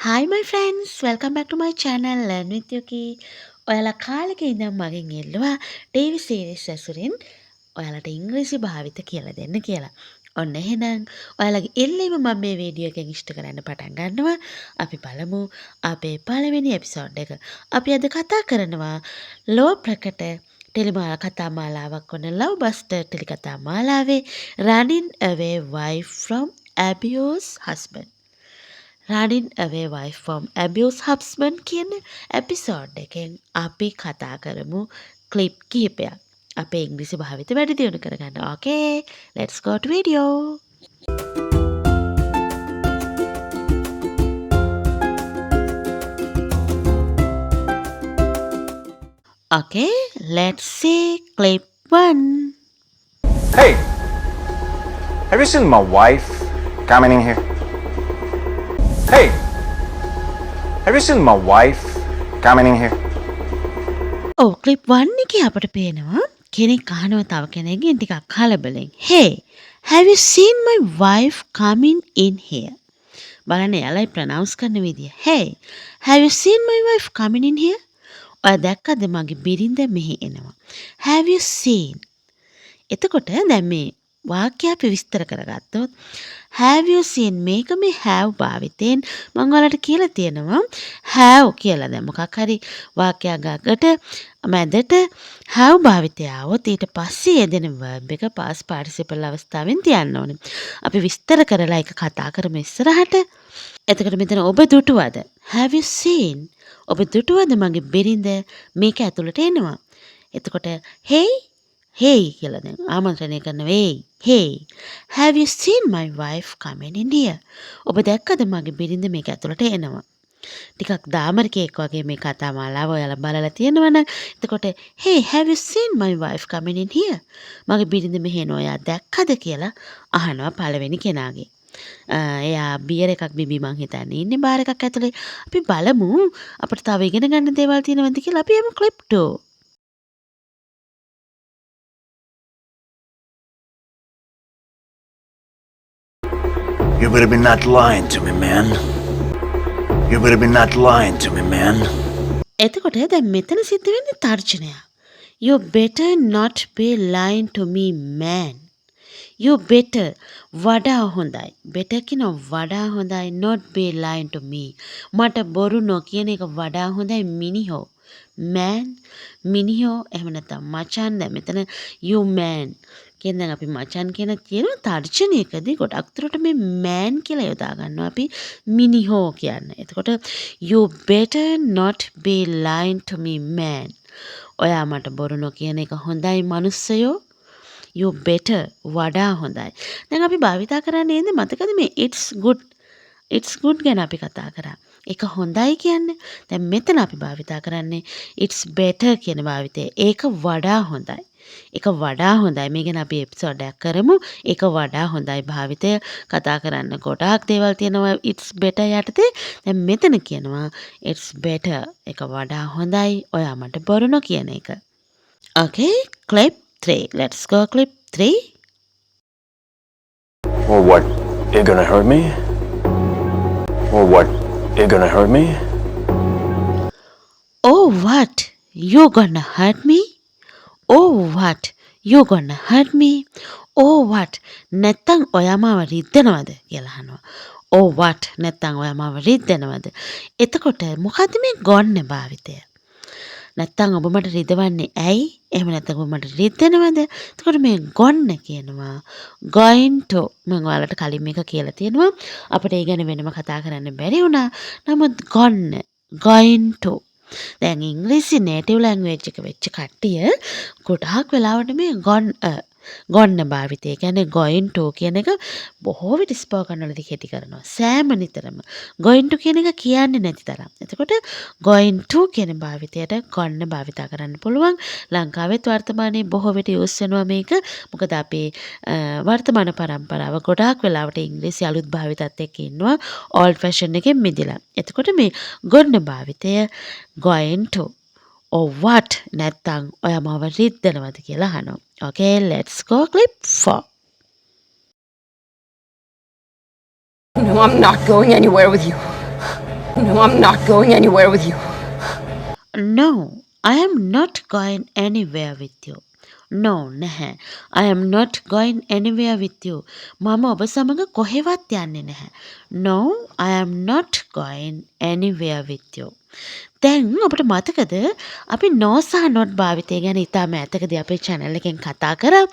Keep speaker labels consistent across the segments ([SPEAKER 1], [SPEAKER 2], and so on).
[SPEAKER 1] Hi my friends, welcome back to my channel Learn with Yuki. ඔයාලා කාලෙක ඉඳන් මගෙන් ඉල්ලුවා ටීවී සීරීස් ඇසුරින් ඔයාලට ඉංග්‍රීසි භාවිත කියලා දෙන්න කියලා. ඔන්න එහෙනම් ඔයාලගේ ඉල්ලීම මම මේ වීඩියෝ එකෙන් ඉෂ්ට කරන්න පටන් ගන්නවා. අපි බලමු අපේ පළවෙනි එපිසෝඩ් එක. අපි අද කතා කරනවා ලෝ ප්‍රකට ටෙලිමාලා කතා මාලාවක් වන ලව් බස්ටර් ටෙලිකතා මාලාවේ Running Away Wife from Abused Husband. Running Away Wife from Abused Husband කියන එපිසෝඩ් එකෙන් අපි කතා කරමු ක්ලිප් කිහිපයක්. අපේ ඉංග්‍රීසි භාවිත වැඩි දියුණු කරගන්න. Okay, let's go to video. Okay, let's see clip 1.
[SPEAKER 2] Hey, have you seen my wife coming in here? Hey, have you seen my wife coming in here?
[SPEAKER 1] ඔව් ක්ලිප් 1 එකේ අපට පේනවා කෙනෙක් අහනවා තව කෙනෙක්ගෙන් ටිකක් කලබලෙන්. Hey, have you seen my wife coming in here? බලන්න එයාලයි ප්‍රනවුන්ස් කරන විදිය. Hey, have you seen my wife coming in here? ඔයා දැක්කද මගේ බිරිඳ මෙහි එනවා. Have you seen? එතකොට දැන් මේ වාක්‍ය අපි විස්තර කරගත්තොත් have you seen මේක මේ have භාවිතයෙන් මම ඔයාලට කියලා තියෙනවා have කියලා දැන් මොකක් හරි වාක්‍යයක් ගකට මැදට have භාවිතය આવොත් ඊට පස්සේ යෙදෙන verb එක past participle අවස්ථාවෙන් තියන්න ඕනේ. අපි විස්තර කරලා ඒක කතා කරමු ඉස්සරහට. එතකොට මෙතන ඔබ දුටුවද? Have you seen? ඔබ දුටුවද මගේ බිරිඳ මේක ඇතුළට එනවා. එතකොට hey කියලා දැන් ආමන්ත්‍රණය කරනවා. Hey, have you seen my wife coming in here? ඔබ දැක්කද මගේ බිරිඳ මේක ඇතුළට එනවා. ටිකක් දාමරිකයෙක් වගේ මේ කතා මාලාව ඔයාලා බලලා තියෙනවනම් එතකොට hey, have you seen my wife coming in here? මගේ බිරිඳ මෙහෙ එනවා. ඔයා දැක්කද කියලා අහනවා පළවෙනි කෙනාගේ. එයා බියර් එකක් බිබී මං හිතන්නේ ඉන්නේ බාර් එකක් ඇතුලේ. අපි බලමු අපිට තව ඉගෙන ගන්න දේවල් තියෙනවද කියලා. අපි යමු clip 2.
[SPEAKER 3] You better be not lying to me, man. You better be not lying to me, man.
[SPEAKER 1] එතකොට දැන් මෙතන සිද්ධ වෙන්නේ තර්ජනය. You better not be lying to me, man. You better වඩා හොඳයි. better කියන වඩා හොඳයි not be lying to me. මට බොරු නොකියන එක වඩා හොඳයි මිනිහෝ. man මිනිහෝ එහෙම නැත්නම් මචන් දැන් මෙතන you man කියන දැන් අපි මචන් කියන තර්ජනයකදී ගොඩක් දුරට මේ man කියලා යොදා ගන්නවා අපි මිනිහෝ කියන්න. එතකොට you better not be lying to me, man. ඔයා මට බොරු නොකියන එක හොඳයි මනුස්සයෝ. You better වඩා හොඳයි. දැන් අපි භාවිතා කරන්නේ නේද මතකද මේ it's good ගැන අපි කතා කරා. ඒක හොඳයි කියන්නේ. දැන් මෙතන අපි භාවිතා කරන්නේ it's better කියන භාවිතය. ඒක වඩා හොඳයි. ඒක වඩා හොඳයි. මේ ගැන අපි එපිසෝඩ් එකක් කරමු. ඒක වඩා හොඳයි භාවිතය කතා කරන්න ගොඩාක් දේවල් තියෙනවා it's better යටතේ. දැන් මෙතන කියනවා it's better. ඒක වඩා හොඳයි. ඔයා මට බොරු නොකියන එක. Okay, clip 3. Let's go clip 3.
[SPEAKER 3] Or what? It gonna hurt me? Or what? It gonna hurt me?
[SPEAKER 1] Oh what? You gonna hurt me? Oh what? You gonna hurt me? Oh what? නැත්තම් ඔයා මාව රිද්දනවද කියලා අහනවා. Oh what? නැත්තම් ඔයා මාව රිද්දනවද? එතකොට මොකද්ද මේ ගොන්න භාවිතය? නැත්තම් ඔබ මට රිදවන්නේ ඇයි? එහෙම නැත්නම් ඔබ මට රිද්දනවද? එතකොට මේ ගොන්න කියනවා going to. මම ඔයාලට කලින් මේක කියලා තියෙනවා. අපිට ඒ ගැන වෙනම කතා කරන්න බැරි වුණා. නමුත් ගොන්න going to. දැන් ඉංග්‍රීසි නේටිව් ලැන්ග්වේජ් එක වෙච්ච කට්ටිය ගොඩාක් වෙලාවට මේ ගොන්න භාවිතය කියන්නේ going to කියන එක බොහෝ විට ස්පෝකන් වලදී කෙටි කරනවා. සෑම නිතරම going to කියන එක කියන්නේ නැති තරම්. එතකොට going to කියන භාවිතයට ගොන්න භාවිතා කරන්න පුළුවන්. ලංකාවෙත් වර්තමානයේ බොහෝ විට යූස් වෙනවා මේක. මොකද අපේ වර්තමාන පරම්පරාව ගොඩාක් වෙලාවට ඉංග්‍රීසි අලුත් භාවිතات එක්ක ඉන්නවා. old fashion එකෙන් මිදලා. එතකොට මේ ගොන්න භාවිතය going to or what නැත්තම් ඔයා මාව රිද්දනවද කියලා අහනවා. Okay, let's go clip 4.
[SPEAKER 4] No, I'm not going anywhere with you. No, I'm not going anywhere with you.
[SPEAKER 1] No, I am not going anywhere with you. No, නැහැ. I am not going anywhere with you. මම ඔබ සමග කොහෙවත් යන්නේ නැහැ. No, I am not going anywhere with you. දැන් ඔබට මතකද අපි no සහ not භාවිතය ගැන ඉතාම ඈතකදී අපේ channel එකෙන් කතා කරා.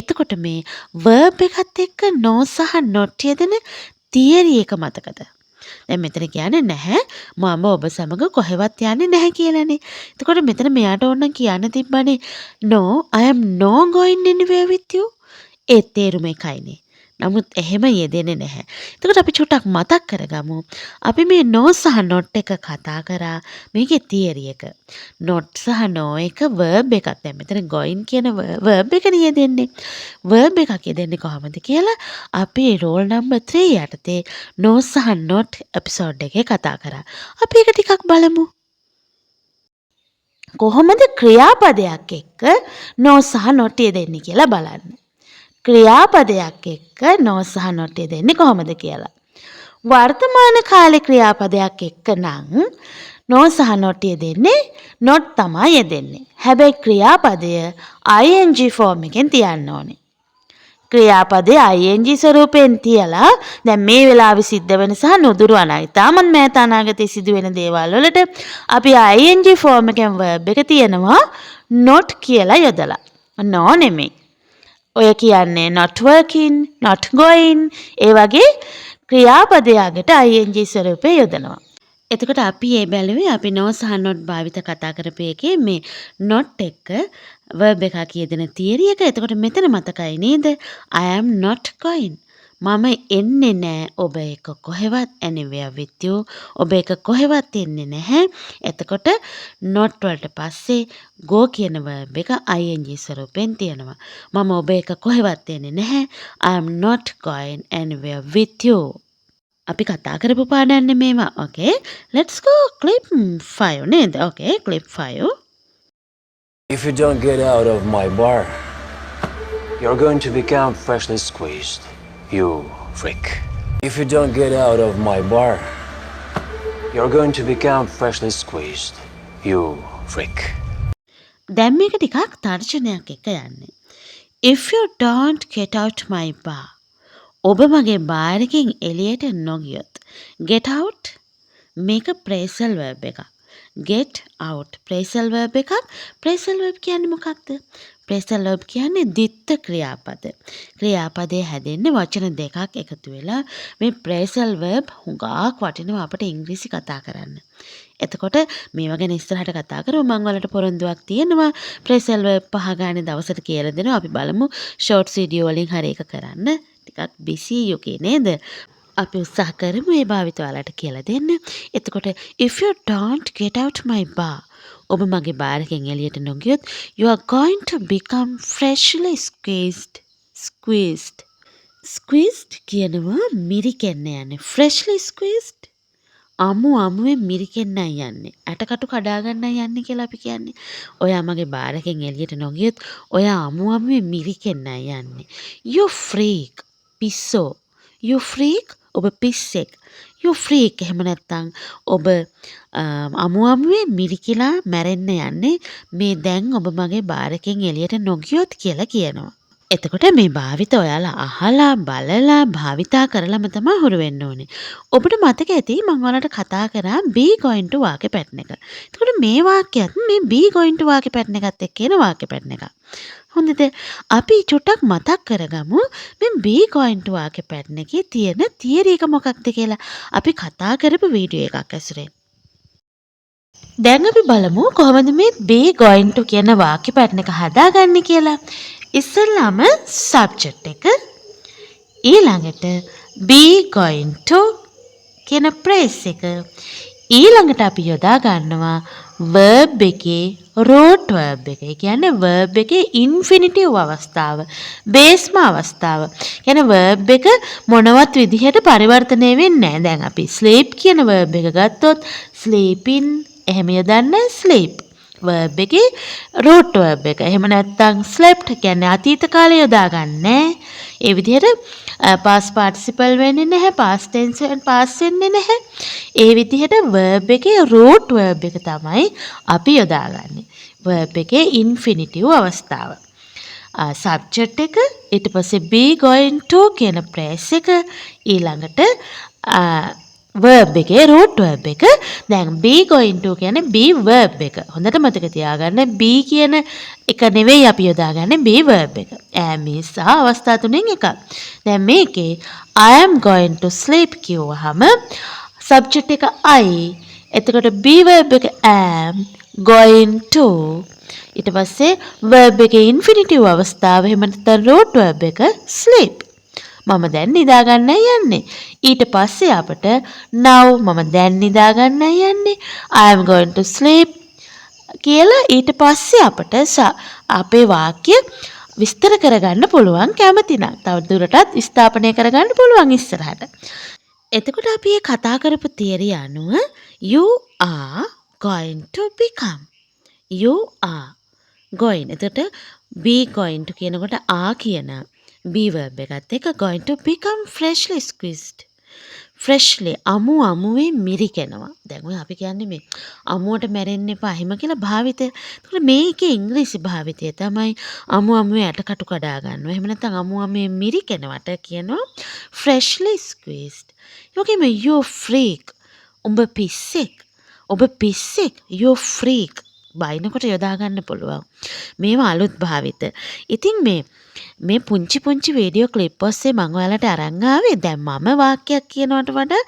[SPEAKER 1] එතකොට මේ verb එකත් එක්ක no සහ not යෙදෙන theory එක මතකද? දැන් මෙතන කියන්නේ නැහැ මම ඔබ සමග කොහෙවත් යන්නේ නැහැ කියලානේ. එතකොට මෙතන මෙයාට ඕන කියන්න තිබ්බනේ no I am no going anywhere with you. ඒ තේරුම එකයිනේ. නමුත් එහෙම යෙදෙන්නේ නැහැ. එතකොට අපි චුට්ටක් මතක් කරගමු. අපි මේ no සහ not එක කතා කරා මේකේ theory එක. not සහ no එක verb එකක්. දැන් මෙතන going කියන verb එකනේ යෙදෙන්නේ. verb එකක් යෙදෙන්නේ කොහොමද කියලා අපි roll number 3 යටතේ no සහ not episode එකේ කතා කරා. අපි ඒක ටිකක් බලමු. කොහොමද ක්‍රියාපදයක් එක්ක no සහ not යෙදෙන්නේ කියලා බලන්න. ක්‍රියාපදයක් එක්ක no සහ not යෙදෙන්නේ කොහොමද කියලා. වර්තමාන කාලේ ක්‍රියාපදයක් එක්ක නම් no සහ not යෙදෙන්නේ not තමයි යෙදෙන්නේ. හැබැයි ක්‍රියාපදය ing form එකෙන් තියන්න ඕනේ. ක්‍රියාපදේ ing ස්වරූපයෙන් තියලා දැන් මේ වෙලාවේ සිද්ධ වෙන සහ නුදුරු අනාගතමත් මෑත අනාගතයේ සිදුවෙන දේවල් වලට අපි ing form එකෙන් verb එක තියනවා not කියලා යොදලා. no නෙමෙයි. ඔය කියන්නේ not working, not going ඒ වගේ ක්‍රියාපදයකට ing ස්වරූපය යොදනවා. එතකොට අපි මේ බැලුවේ අපි no සහ not භාවිත කතා කරපු එකේ මේ not එක verb එකක් යෙදෙන theory එක. එතකොට මෙතන මතකයි නේද? I am not going. මම එන්නේ නැහැ ඔබ එක කොහෙවත් anywhere with you. ඔබ එක කොහෙවත් එන්නේ නැහැ. එතකොට not වලට පස්සේ go කියන verb එක ing ස්වරූපෙන් තියෙනවා. මම ඔබ එක කොහෙවත් එන්නේ නැහැ. I am not going anywhere with you. අපි කතා කරපු පාඩම් මේවා. Okay, let's go clip 5 නේද? Okay, clip 5.
[SPEAKER 5] If you don't get out of my bar, you're going to become freshly squeezed, you freak. If you don't get out of my bar, you're going to become freshly squeezed, you freak.
[SPEAKER 1] දැන් මේක ටිකක් තර්ජනයක් එක යන්නේ. If you don't get out my bar, ඔබ මගේ bar එකෙන් එළියට නොගියොත්. Get out මේක phrasal verb එකක්. Get out phrasal verb එකක්. phrasal verb කියන්නේ මොකක්ද? phrasal verb කියන්නේ ද්විත්ව ක්‍රියාපද. ක්‍රියාපදයේ හැදෙන්නේ වචන දෙකක් එකතු වෙලා මේ phrasal verb හුඟක් වටිනවා අපිට ඉංග්‍රීසි කතා කරන්න. එතකොට මේවා ගැන ඉස්සරහට කතා කරමු. මම වලට පොරොන්දුවක් තියෙනවා. phrasal verb 5 ගානේ දවසට කියලා දෙනවා. අපි බලමු shorts video වලින් හරි එක කරන්න. ටිකක් busy Yuki නේද? අපි උත්සාහ කරමු මේ භාවිත ඔයාලට කියලා දෙන්න. එතකොට if you don't get out my bar, ඔබ මගේ බාර් එකෙන් එළියට නොගියොත් you are going to become freshly squeezed. Squeezed කියනවා මිරිකෙන්න යන්නේ. freshly squeezed අමුවෙන් මිරිකෙන්න යන්නේ. ඇටකටු කඩා ගන්න යන්නේ කියලා අපි කියන්නේ. ඔයා මගේ බාර් එකෙන් එළියට නොගියොත් ඔයා අමුවෙන් මිරිකෙන්න යන්නේ. you freak පිස්සෝ. you freak ඔබ පිස්සෙක්. you freak එහෙම නැත්නම් ඔබ අමුවෙන් මිරිකිලා මැරෙන්න යන්නේ මේ දැන් ඔබ මගේ බාර් එකෙන් එළියට නොගියොත් කියලා කියනවා. එතකොට මේ භාවිත ඔයාලා අහලා බලලා භාවිතා කරලම තමයි හුරු වෙන්න ඕනේ. ඔබට මතක ඇති මම ඔයාලට කතා කරා be going to වාක්‍ය පැටර්න් එක. එතකොට මේ වාක්‍යයත් මේ be going to වාක්‍ය පැටර්න් එකත් එක්ක එන වාක්‍ය පැටර්න් එකක්. හොඳද? අපි චුට්ටක් මතක් කරගමු මේ be going to වාක්‍ය පැටර්න් එකේ තියෙන තියරි එක මොකක්ද කියලා. අපි කතා කරපු වීඩියෝ එකක් ඇසුරෙන්. දැන් අපි බලමු කොහොමද මේ be going to කියන වාක්‍ය පැටර්න් එක හදාගන්නේ කියලා. ඉස්සෙල්ලාම subject එක ඊළඟට be going to කියන phrase එක ඊළඟට අපි යොදා ගන්නවා verb එකේ root verb එක. ඒ කියන්නේ verb එකේ infinitive අවස්ථාව, බේස්ම අවස්ථාව. කියන්නේ verb එක මොනවත් විදිහට පරිවර්තනය වෙන්නේ නැහැ. දැන් අපි sleep කියන verb එක ගත්තොත් sleeping එහෙම යොදන්න sleep. verb එකේ root verb එක. එහෙම නැත්නම් slept කියන්නේ අතීත කාලේ යොදා ගන්නෑ. ඒ විදිහට past participle වෙන්නේ නැහැ, past tense and past වෙන්නේ නැහැ. ඒ විදිහට verb එකේ root verb එක තමයි අපි යොදාගන්නේ. verb එකේ infinitive අවස්ථාව. subject එක, ඊට පස්සේ be going to කියන phrase එක, ඊළඟට verb එකේ root verb එක. දැන් be going to කියන්නේ be verb එක. හොඳට මතක තියාගන්න be කියන එක නෙවෙයි අපි යොදාගන්නේ be verb එක. am is සහ අවස්ථා තුනෙන් එකක්. දැන් මේකේ I am going to sleep කිව්වහම subject එක I, එතකොට be verb එක am, going to, ඊට පස්සේ verb එකේ infinitive අවස්ථාව, එහෙම නැත්නම් root verb එක sleep. මම දැන් නිදා ගන්නයි යන්නේ. ඊට පස්සේ අපට now මම දැන් නිදා ගන්නයි යන්නේ. I am going to sleep කියලා ඊට පස්සේ අපට අපේ වාක්‍ය විස්තර කරගන්න පුළුවන් කැමති නම්. තව දුරටත් ස්ථාපනය කරගන්න පුළුවන් ඉස්සරහට. එතකොට අපි මේ කතා කරපු තියරිය අනුව you are going to become. You are going. එතකොට be going to කියනකොට are කියන be verb එකත් එක්ක going to become freshly squeezed. freshly අමුවේ මිරිකෙනවා. දැන් ඔය අපි කියන්නේ මේ අමුවට මැරෙන්න එපා එහෙම කියලා භාවිතය. ඒකට මේකේ ඉංග්‍රීසි භාවිතය තමයි අමුවේ ඇටකටු කඩා ගන්නවා. එහෙම නැත්නම් අමුවේ මිරිකෙනවට කියනවා freshly squeezed. යෝගෙම you freak. උඹ පිස්සෙක්. ඔබ පිස්සෙක්. you freak. බයිනකොට යොදා ගන්න පුළුවන්. මේවා අලුත් භාවිත. ඉතින් මේ පුංචි වීඩියෝ ක්ලිප් ඔස්සේ මම ඔයාලට අරන් ආවේ දැන් මම වාක්‍යයක් කියනවට වඩා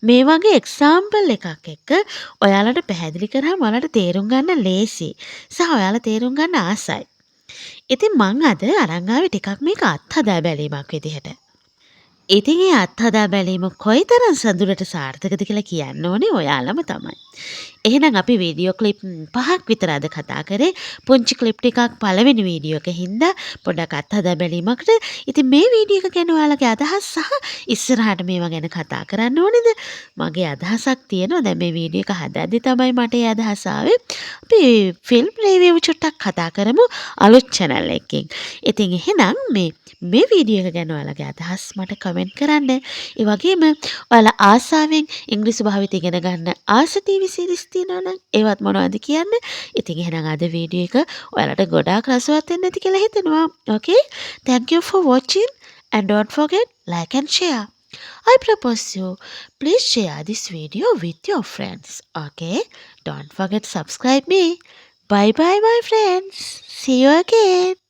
[SPEAKER 1] මේ වගේ එක්සැම්පල් එකක් එක්ක ඔයාලට පැහැදිලි කරාම ඔයාලට තේරුම් ගන්න ලේසි. සහ ඔයාලා තේරුම් ගන්න ආසයි. ඉතින් මම අද අරන් ආවේ ටිකක් මේක අත්හදා බැලීමක් විදිහට. ඉතින් ඒ අත්හදා බැලීම කොයිතරම් සඳුරට සාර්ථකද කියලා කියන්න ඕනේ ඔයාලම තමයි. එහෙනම් අපි වීඩියෝ ක්ලිප් 5ක් විතර අද කතා කරේ. පුංචි ක්ලිප් ටිකක් පළවෙනි වීඩියෝ එකේ හින්දා පොඩ්ඩක් අත්හදා බැලීමකට. ඉතින් මේ වීඩියෝ එක ගැන ඔයාලගේ අදහස් සහ ඉස්සරහට මේවා ගැන කතා කරන්න ඕනේද? මගේ අදහසක් තියෙනවා. දැන් මේ වීඩියෝ එක හදද්දි තමයි මට ඒ අදහස ආවේ. අපි ෆිල්ම් රිවිව් චුට්ටක් කතා කරමු අලුත් channel එකකින්. ඉතින් එහෙනම් මේ වීඩියෝ එක ගැන ඔයාලගේ අදහස් මට කමෙන්ට් කරන්න. ඒ වගේම ඔයාලා ආසාවෙන් ඉංග්‍රීසි භාවිත ඉගෙන ගන්න ආස TV series තියෙනවා නම් ඒවත් මොනවද කියන්න. ඉතින් එහෙනම් අද වීඩියෝ එක ඔයාලට ගොඩාක් රසවත් වෙන්න ඇති කියලා හිතෙනවා. Okay? Thank you for watching and don't forget like and share. I propose you please share this video with your friends. Okay? Don't forget subscribe me. Bye bye my friends. See you again.